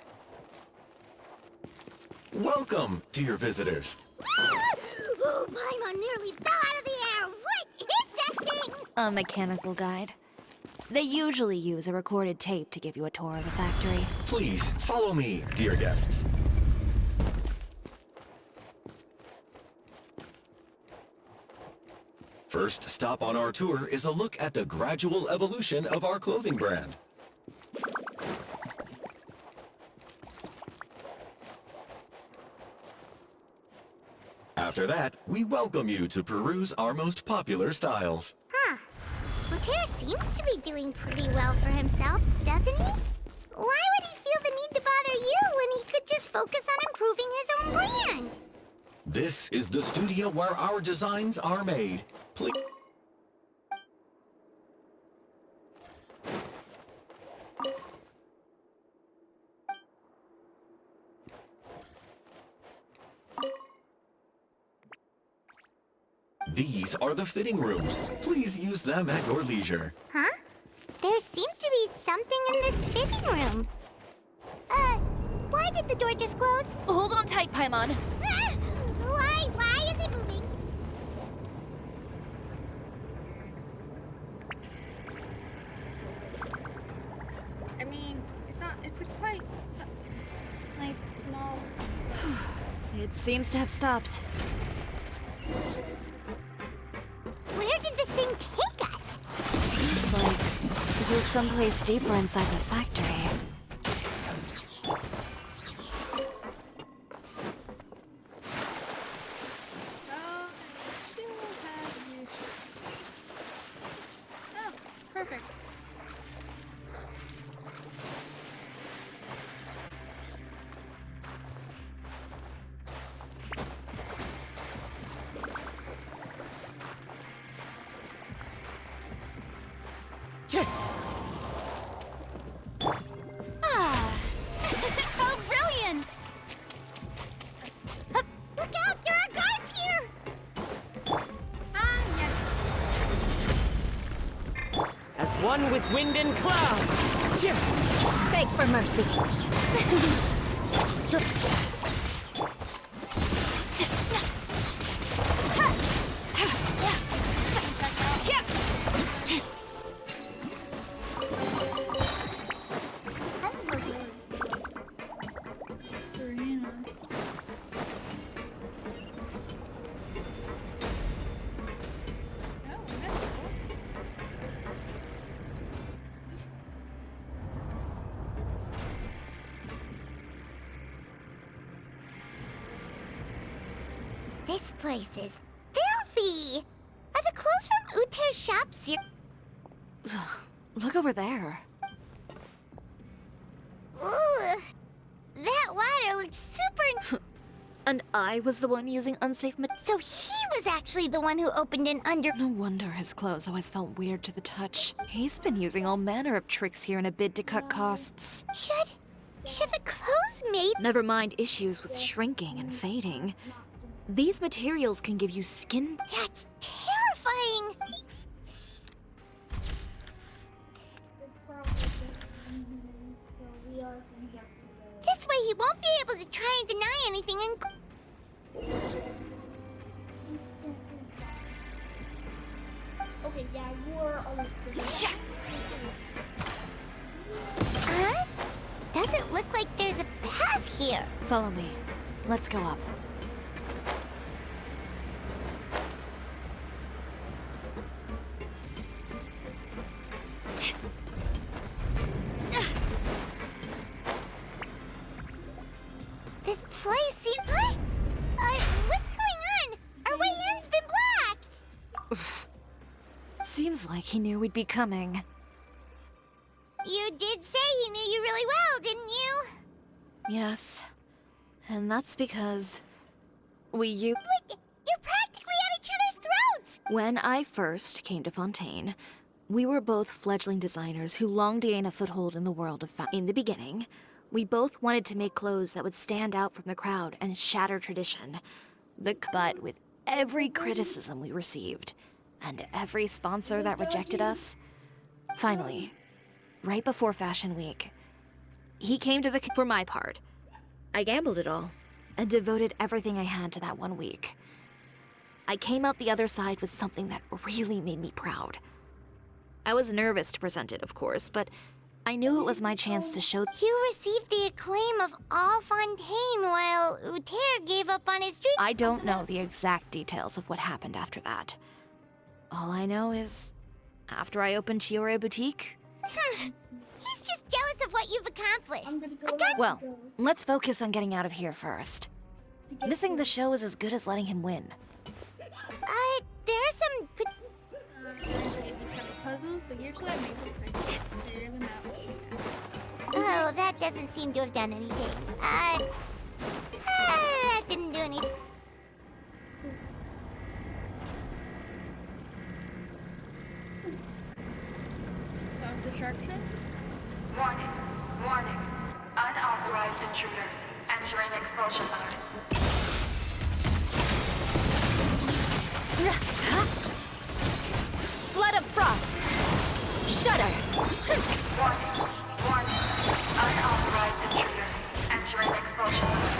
Welcome, dear visitors. Oh, Paimon nearly fell out of the air. What is that thing? A mechanical guide. They usually use a recorded tape to give you a tour of the factory. Please, follow me, dear guests. First stop on our tour is a look at the gradual evolution of our clothing brand. After that, we welcome you to peruse our most popular styles. Huh. Uter seems to be doing pretty well for himself, doesn't he? Why would he feel the need to bother you when he could just focus on improving his own brand? This is the studio where our designs are made. Please. These are the fitting rooms. Please use them at your leisure. Huh? There seems to be something in this fitting room. Why did the door just close? Hold on tight, Paimon. Ah! Why is it moving? I mean, it's a quite nice small... It seems to have stopped. Where did this thing take us? Seems like it was someplace deeper inside the factory. Oh, I still have one with wind and cloud. Beg for mercy. This place is filthy! Are the clothes from Uter's shop Look over there. Ooh! That water looks super... And I was the one using unsafe So he was actually the one who opened an under... No wonder his clothes always felt weird to the touch. He's been using all manner of tricks here in a bid to cut costs. Should the clothes made... Never mind issues with shrinking and fading. These materials can give you skin... That's terrifying! This way he won't be able to try and deny anything and... Okay, yeah, you're always Huh? Doesn't look like there's a path here. Follow me. Let's go up. This place seems... What? What's going on? Our way in's been blocked! Seems like he knew we'd be coming. You did say he knew you really well, didn't you? Yes. And that's because... Wait, you're practically at each other's throats! When I first came to Fontaine, we were both fledgling designers who longed to gain a foothold in the world of In the beginning, we both wanted to make clothes that would stand out from the crowd and shatter tradition. But with every criticism we received, and every sponsor that rejected us, finally, right before Fashion Week, he came to for my part. I gambled it all, and devoted everything I had to that 1 week. I came out the other side with something that really made me proud. I was nervous to present it, of course, but I knew it was my chance to show... You received the acclaim of all Fontaine while Uter gave up on his dream. I don't know the exact details of what happened after that. All I know is, after I opened Chiori Boutique... He's just jealous of what you've accomplished. Well, let's focus on getting out of here first. Missing the show is as good as letting him win. There are some good... puzzles, but usually I make things clearer than that. Oh, that doesn't seem to have done anything. That didn't do anything. Self-destruction? Warning. Warning. Unauthorized intruders. Entering expulsion mode. Flood of frost! Shudder! Warning. Warning. Unauthorized intruders. Entering expulsion mode.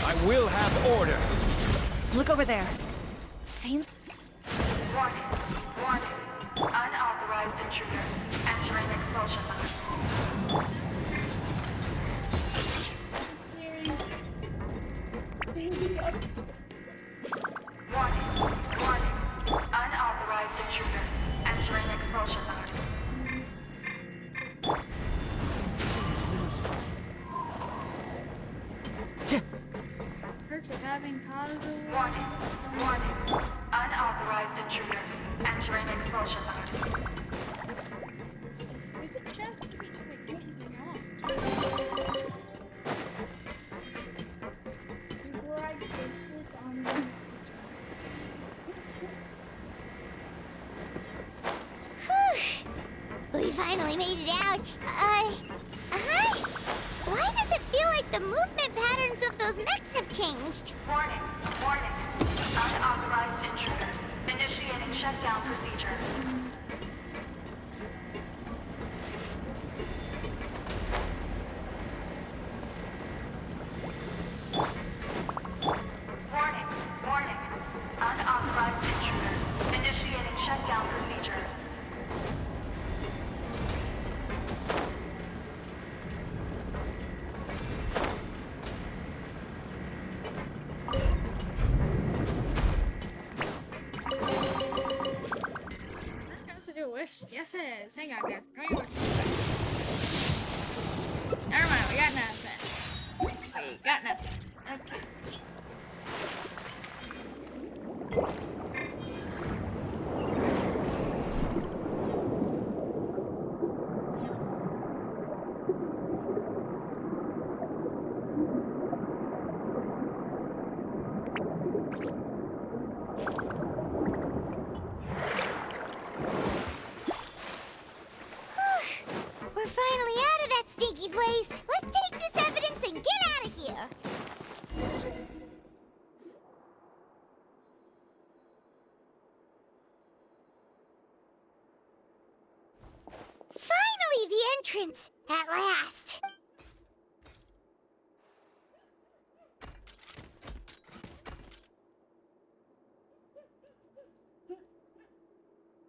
I will have order. Look over there. Seems... Warning. Warning. Unauthorized intruders. Entering expulsion mode. Warning. Warning. Unauthorized intruders. Entering expulsion mode. Perks of having causes. Warning. Warning. Unauthorized intruders. Entering expulsion mode. Is it chest? Give me some yarns. Before I take this on the... We finally made it out. Why does it feel like the movement patterns of those mechs have changed? Warning. Warning. Unauthorized intruders. Initiating shutdown procedure. Warning. Warning. Unauthorized intruders. Initiating shutdown procedure. Let's do wish. Yes, it is. Hang on, guys. Never mind. We got nothing. We got nothing. Okay. We're finally out of that stinky place. Let's take this evidence and get out of here. Finally, the entrance! At last!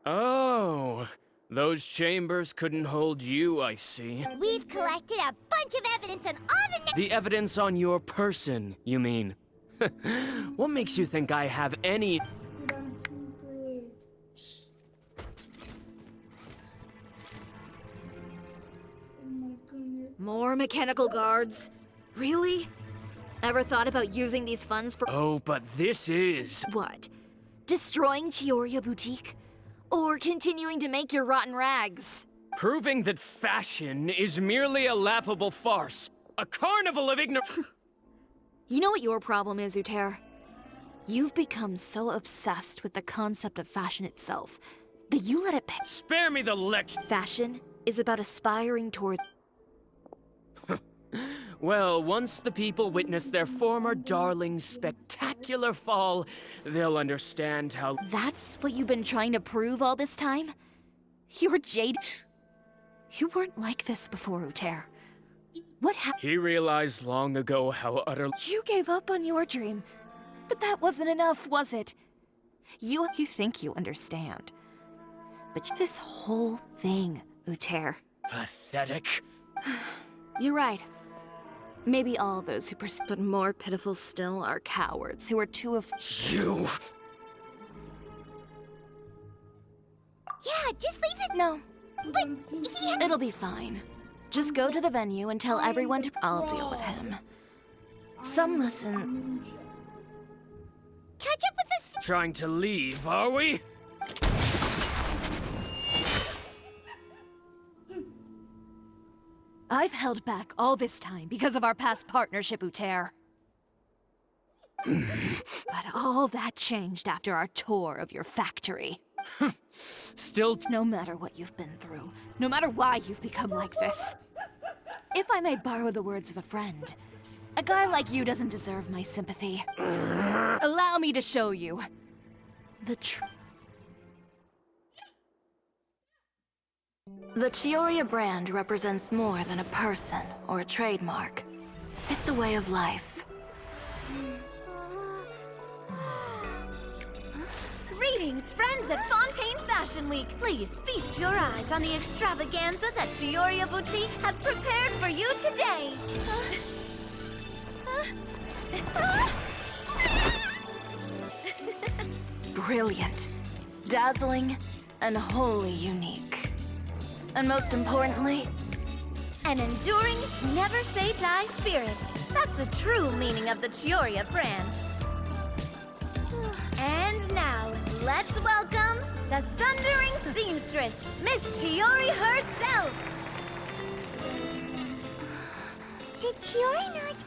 Oh, those chambers couldn't hold you, I see. We've collected a bunch of evidence on all the... The evidence on your person, you mean? What makes you think I have any... More mechanical guards? Really? Ever thought about using these funds for— Oh, but this is... What? Destroying Chiori Boutique? Or continuing to make your rotten rags? Proving that fashion is merely a laughable farce. A carnival of ignorance. You know what your problem is, Uter? You've become so obsessed with the concept of fashion itself that you let it pass. Spare me the lecture. Fashion is about aspiring toward— Well, once the people witness their former darling's spectacular fall, they'll understand how— That's what you've been trying to prove all this time? You're jaded. You weren't like this before, Uter. What happened? He realized long ago how utterly— You gave up on your dream. But that wasn't enough, was it? You think you understand. But this whole thing, Uter. Pathetic. You're right. Maybe all those who pursue— But more pitiful still are cowards who are too You! Yeah, just leave it... No. But... Yeah. It'll be fine. Just go to the venue and tell everyone to— I'll deal with him. Some lesson... Catch up with us... Trying to leave, are we? I've held back all this time because of our past partnership, Uter. But all that changed after our tour of your factory. Still— No matter what you've been through, no matter why you've become like this. If I may borrow the words of a friend, a guy like you doesn't deserve my sympathy. Allow me to show you the truth. The Chiori brand represents more than a person or a trademark. It's a way of life. Greetings, friends at Fontaine Fashion Week. Please feast your eyes on the extravaganza that Chiori Boutique has prepared for you today. Brilliant, dazzling, and wholly unique. And most importantly, An enduring, never-say-die spirit. That's the true meaning of the Chiori brand. And now, let's welcome the thundering seamstress, Miss Chiori herself. Did Chiori not...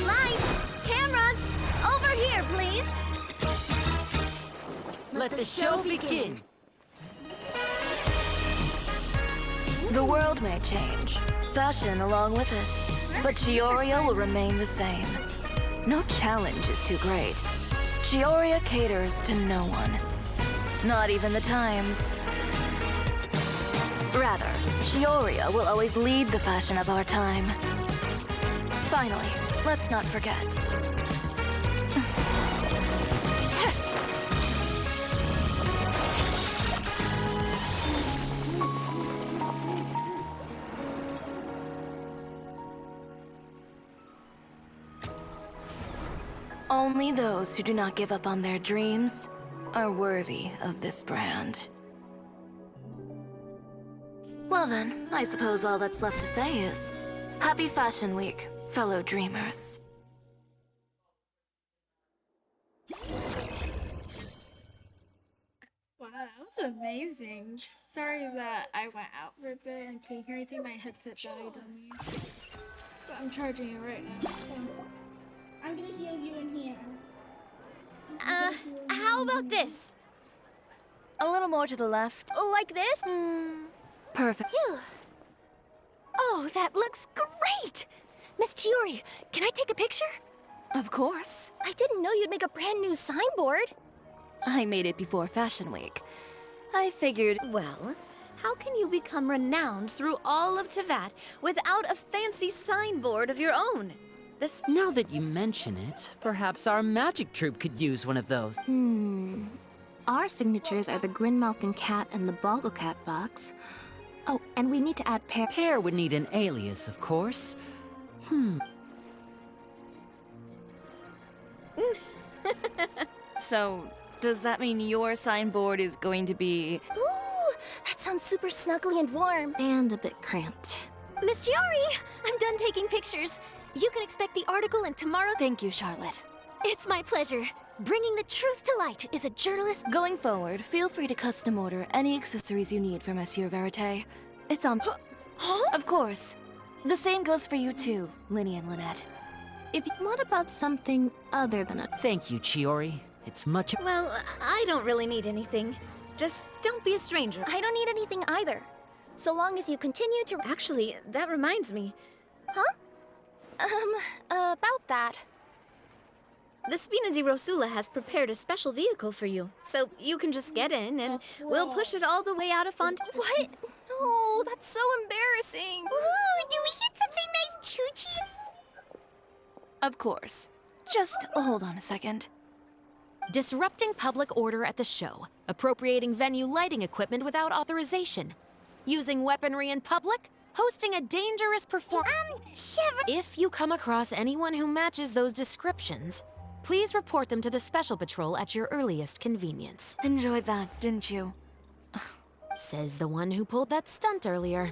Lights, cameras, over here, please. Let the show begin. The world may change, fashion along with it, but Chioria will remain the same. No challenge is too great. Chioria caters to no one. Not even the times. Rather, Chioria will always lead the fashion of our time. Finally, let's not forget. Only those who do not give up on their dreams are worthy of this brand. Well then, I suppose all that's left to say is, Happy Fashion Week, fellow dreamers. Wow, that was amazing. Sorry that I went out for a bit and can't hear anything. My headset died on me. But I'm charging it right now, so I'm gonna heal you in here. How about this? A little more to the left. Like this? Perfect. Phew. Oh, that looks great! Miss Chiori, can I take a picture? Of course. I didn't know you'd make a brand new signboard. I made it before Fashion Week. I figured... Well, how can you become renowned through all of Tevat without a fancy signboard of your own? This... Now that you mention it, perhaps our magic troupe could use one of those. Our signatures are the Grinmalkin cat and the Bogglecat box. Oh, and we need to add Pear. Pear would need an alias, of course. So, does that mean your signboard is going to be... Ooh, that sounds super snuggly and warm. And a bit cramped. Miss Chiori, I'm done taking pictures. You can expect the article in tomorrow. Thank you, Charlotte. It's my pleasure. Bringing the truth to light is a journalist. Going forward, feel free to custom order any accessories you need for Monsieur Verite. It's on... Huh? Of course. The same goes for you too, Linny and Lynette. What about something other than a... Thank you, Chiori. It's much... Well, I don't really need anything. Just don't be a stranger. I don't need anything either. So long as you continue to... Actually, that reminds me. Huh? About that. The Spina di Rosula has prepared a special vehicle for you, so you can just get in and we'll push it all the way out of Fontaine. What? No, that's so embarrassing. Ooh, do we get something nice too, Chief? Of course. Just hold on a second. Disrupting public order at the show. Appropriating venue lighting equipment without authorization. Using weaponry in public. Hosting a dangerous performance. Shiver. If you come across anyone who matches those descriptions, please report them to the Special Patrol at your earliest convenience. Enjoyed that, didn't you? Says the one who pulled that stunt earlier.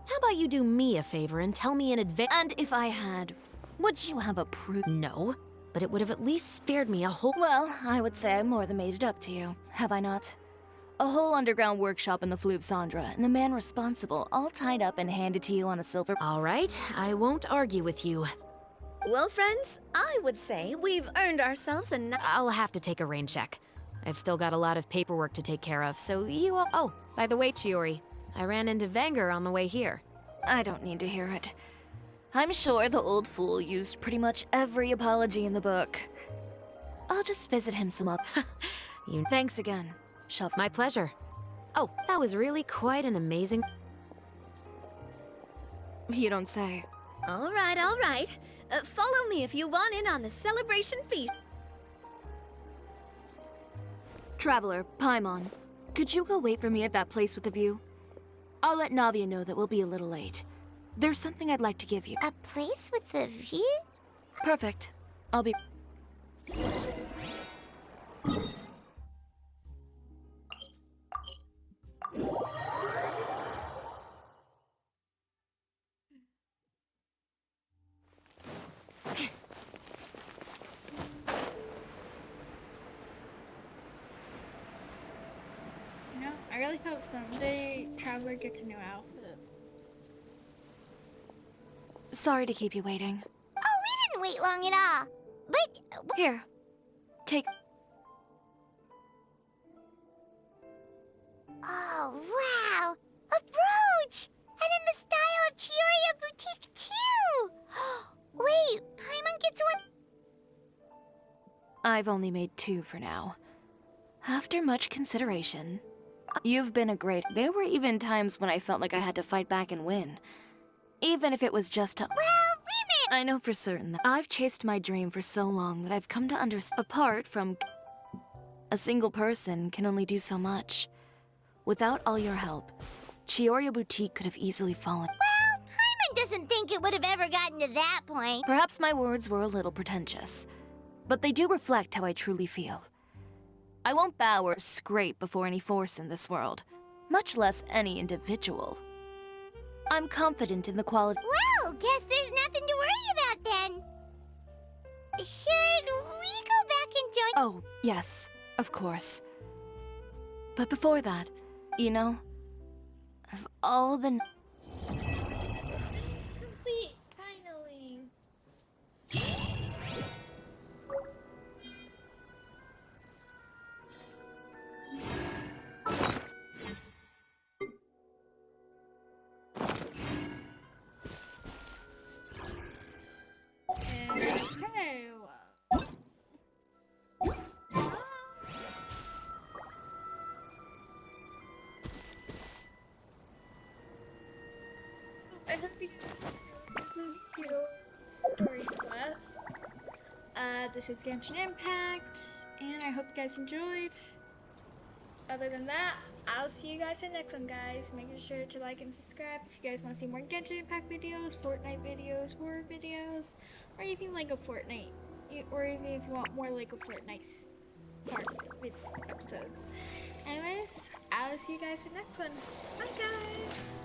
How about you do me a favor and tell me in advance? And if I had, would you have approved? No, but it would have at least spared me a whole... Well, I would say I more than made it up to you, have I not? A whole underground workshop in the Fleuve Sandra, and the man responsible all tied up and handed to you on a silver... All right, I won't argue with you. Well, friends, I would say we've earned ourselves a I'll have to take a rain check. I've still got a lot of paperwork to take care of, so you... Oh, by the way, Chiori, I ran into Vanger on the way here. I don't need to hear it. I'm sure the old fool used pretty much every apology in the book. I'll just visit him some other... Thanks again. Shove. My pleasure. Oh, that was really quite an amazing... You don't say. All right, all right. Follow me if you want in on the celebration feast. Traveler, Paimon, could you go wait for me at that place with the view? I'll let Navia know that we'll be a little late. There's something I'd like to give you. A place with a view? Perfect. I'll be... I really hope someday Traveler gets a new outfit. Sorry to keep you waiting. Oh, we didn't wait long at all. But... Here. Take... Oh, wow! A brooch! And in the style of Chiori Boutique, too! Wait, Paimon gets one? I've only made 2 for now. After much consideration, you've been a great. There were even times when I felt like I had to fight back and win. Even if it was just to. Well, we may. I know for certain that I've chased my dream for so long that I've come to understand. Apart from. A single person can only do so much. Without all your help, Chiori Boutique could have easily fallen. Well, Paimon doesn't think it would have ever gotten to that point. Perhaps my words were a little pretentious, but they do reflect how I truly feel. I won't bow or scrape before any force in this world, much less any individual. I'm confident in the quality. Well, guess there's nothing to worry about then. Should we go back and join? Oh, yes, of course. But before that, you know, of all the. Complete, finally. Okay, well. I hope you enjoyed this story quest. This is Genshin Impact, and I hope you guys enjoyed. Other than that, I'll see you guys in the next one, guys. Make sure to like and subscribe if you guys want to see more Genshin Impact videos, Fortnite videos, horror videos, or even Lego Fortnite, or even if you want more Lego Fortnite part with episodes. Anyways, I'll see you guys in the next one. Bye, guys.